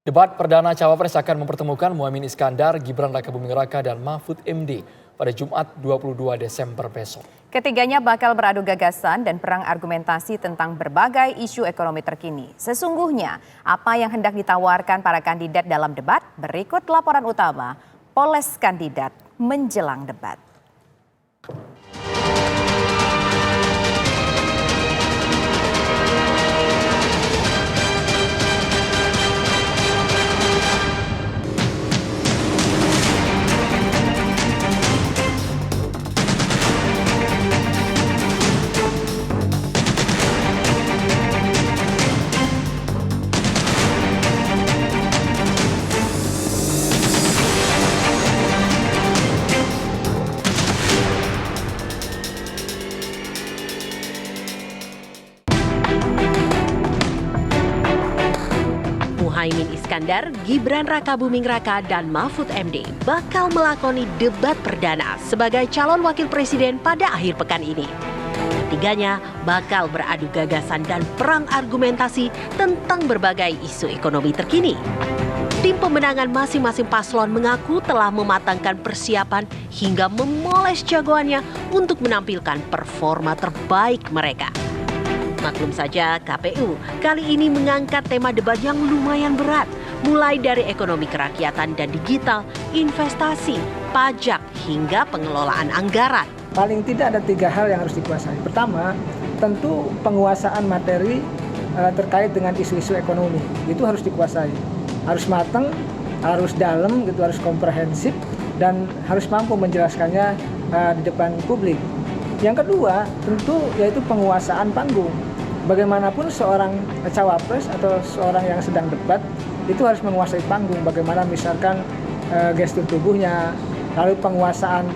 Debat perdana Cawapres akan mempertemukan Muhaimin Iskandar, Gibran Rakabuming Raka, dan Mahfud MD pada Jumat 22 Desember besok. Ketiganya bakal beradu gagasan dan perang argumentasi tentang berbagai isu ekonomi terkini. Sesungguhnya, apa yang hendak ditawarkan para kandidat dalam debat? Berikut laporan utama Poles Kandidat menjelang debat. Muhaimin Iskandar, Gibran Rakabuming Raka, dan Mahfud MD bakal melakoni debat perdana sebagai calon wakil presiden pada akhir pekan ini. Ketiganya bakal beradu gagasan dan perang argumentasi tentang berbagai isu ekonomi terkini. Tim pemenangan masing-masing paslon mengaku telah mematangkan persiapan hingga memoles jagoannya untuk menampilkan performa terbaik mereka. Maklum saja, KPU kali ini mengangkat tema debat yang lumayan berat, mulai dari ekonomi kerakyatan dan digital, investasi, pajak, hingga pengelolaan anggaran. Paling tidak ada 3 hal yang harus dikuasai. Pertama, tentu penguasaan materi terkait dengan isu-isu ekonomi. Itu harus dikuasai. Harus matang, harus dalam, gitu, harus komprehensif, dan harus mampu menjelaskannya di depan publik. Yang kedua, tentu yaitu penguasaan panggung. Bagaimanapun seorang cawapres atau seorang yang sedang debat itu harus menguasai panggung. Bagaimana misalkan gestur tubuhnya, lalu penguasaan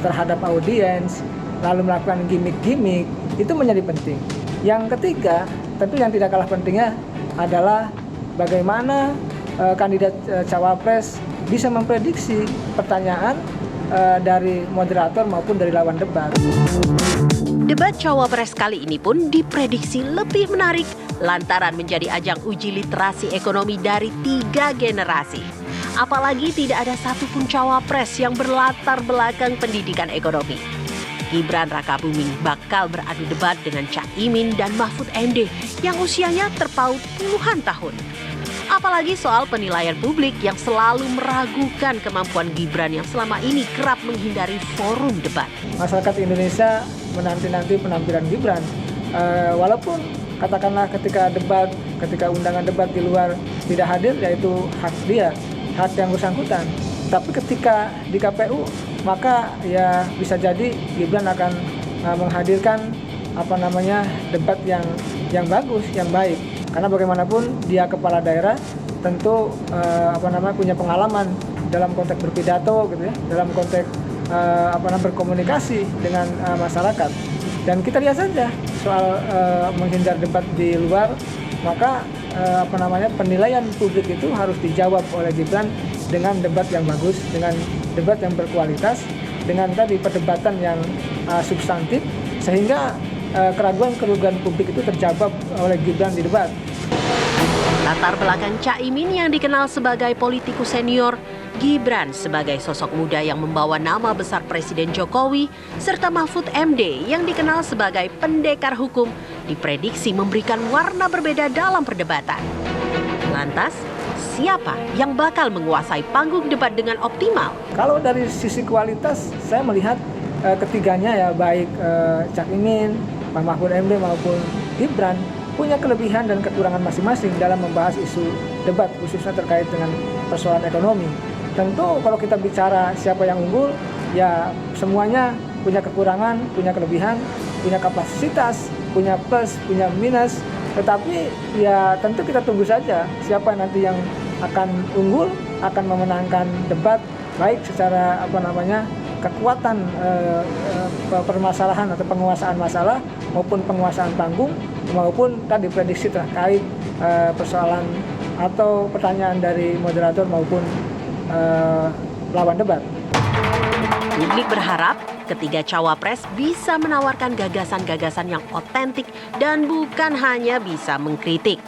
terhadap audiens, lalu melakukan gimmick-gimmick, itu menjadi penting. Yang ketiga, tentu yang tidak kalah pentingnya adalah bagaimana kandidat cawapres bisa memprediksi pertanyaan dari moderator maupun dari lawan debat. Debat Cawapres kali ini pun diprediksi lebih menarik lantaran menjadi ajang uji literasi ekonomi dari 3 generasi. Apalagi tidak ada satupun Cawapres yang berlatar belakang pendidikan ekonomi. Gibran Rakabuming bakal beradu debat dengan Caimin dan Mahfud MD yang usianya terpaut puluhan tahun. Apalagi soal penilaian publik yang selalu meragukan kemampuan Gibran yang selama ini kerap menghindari forum debat. Masyarakat Indonesia menanti-nanti penampilan Gibran. Walaupun katakanlah ketika undangan debat di luar tidak hadir, yaitu hak dia, hak yang bersangkutan. Tapi ketika di KPU, maka ya bisa jadi Gibran akan menghadirkan debat yang bagus, yang baik. Karena bagaimanapun dia kepala daerah, tentu punya pengalaman dalam konteks berpidato, gitu ya, dalam konteks berkomunikasi dengan masyarakat. Dan kita lihat saja soal menghindar debat di luar, maka penilaian publik itu harus dijawab oleh Gibran dengan debat yang bagus, dengan debat yang berkualitas, dengan tadi perdebatan yang substantif, sehingga keraguan-keraguan publik itu terjawab oleh Gibran di debat. Latar belakang Caimin yang dikenal sebagai politikus senior, Gibran sebagai sosok muda yang membawa nama besar Presiden Jokowi, serta Mahfud MD yang dikenal sebagai pendekar hukum, diprediksi memberikan warna berbeda dalam perdebatan. Lantas, siapa yang bakal menguasai panggung debat dengan optimal? Kalau dari sisi kualitas, saya melihat ketiganya ya, baik Caimin, Mahfud MD maupun Gibran, punya kelebihan dan kekurangan masing-masing dalam membahas isu debat, khususnya terkait dengan persoalan ekonomi. Tentu kalau kita bicara siapa yang unggul, ya semuanya punya kekurangan, punya kelebihan, punya kapasitas, punya plus, punya minus. Tetapi ya tentu kita tunggu saja siapa nanti yang akan unggul, akan memenangkan debat, baik secara kekuatan permasalahan atau penguasaan masalah maupun penguasaan panggung, maupun tadi prediksi terkait persoalan atau pertanyaan dari moderator maupun lawan debat. Publik berharap ketiga cawapres bisa menawarkan gagasan-gagasan yang otentik dan bukan hanya bisa mengkritik.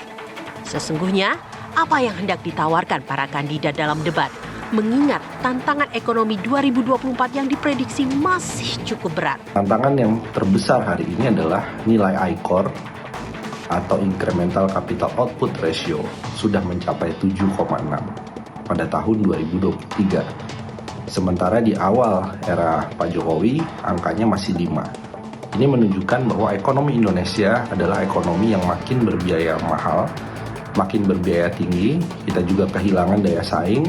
Sesungguhnya, apa yang hendak ditawarkan para kandidat dalam debat. Mengingat tantangan ekonomi 2024 yang diprediksi masih cukup berat. Tantangan yang terbesar hari ini adalah nilai ICOR atau Incremental Capital Output Ratio sudah mencapai 7,6 pada tahun 2023. Sementara di awal era Pak Jokowi angkanya masih 5. Ini menunjukkan bahwa ekonomi Indonesia adalah ekonomi yang makin berbiaya mahal, makin berbiaya tinggi, kita juga kehilangan daya saing.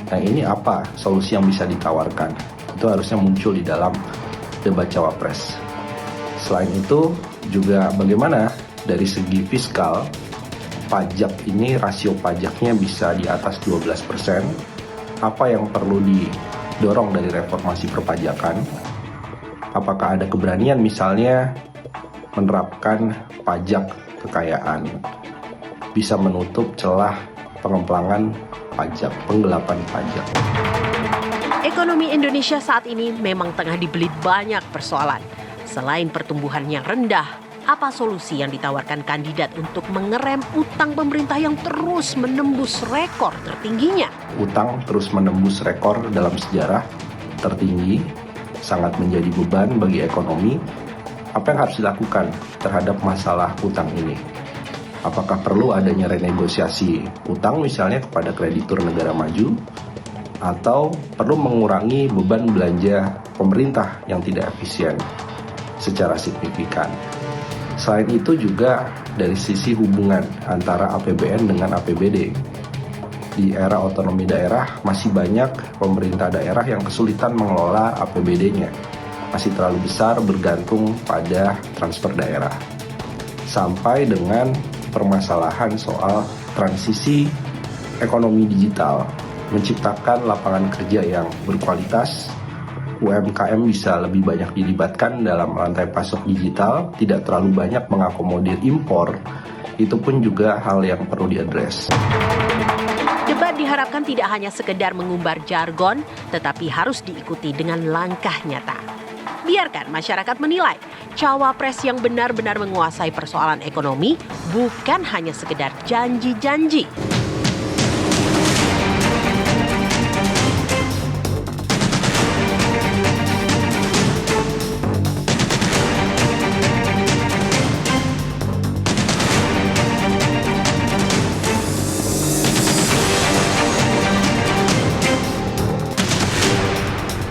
Nah, ini apa solusi yang bisa ditawarkan? Itu harusnya muncul di dalam debat cawapres. Selain itu, juga bagaimana dari segi fiskal, pajak ini rasio pajaknya bisa di atas 12%. Apa yang perlu didorong dari reformasi perpajakan? Apakah ada keberanian misalnya menerapkan pajak kekayaan? Bisa menutup celah pengemplangan pajak, penggelapan pajak. Ekonomi Indonesia saat ini memang tengah dibelit banyak persoalan. Selain pertumbuhan yang rendah, apa solusi yang ditawarkan kandidat untuk mengerem utang pemerintah yang terus menembus rekor tertingginya? Utang terus menembus rekor dalam sejarah tertinggi, sangat menjadi beban bagi ekonomi. Apa yang harus dilakukan terhadap masalah utang ini? Apakah perlu adanya renegosiasi utang misalnya kepada kreditur negara maju, atau perlu mengurangi beban belanja pemerintah yang tidak efisien secara signifikan? Selain itu juga dari sisi hubungan antara APBN dengan APBD. Di era otonomi daerah masih banyak pemerintah daerah yang kesulitan mengelola APBD-nya. Masih terlalu besar bergantung pada transfer daerah. Sampai dengan permasalahan soal transisi ekonomi digital, menciptakan lapangan kerja yang berkualitas, UMKM bisa lebih banyak dilibatkan dalam rantai pasok digital, tidak terlalu banyak mengakomodir impor, itu pun juga hal yang perlu diadres. Debat diharapkan tidak hanya sekedar mengumbar jargon, tetapi harus diikuti dengan langkah nyata. Biarkan masyarakat menilai, cawapres yang benar-benar menguasai persoalan ekonomi bukan hanya sekedar janji-janji.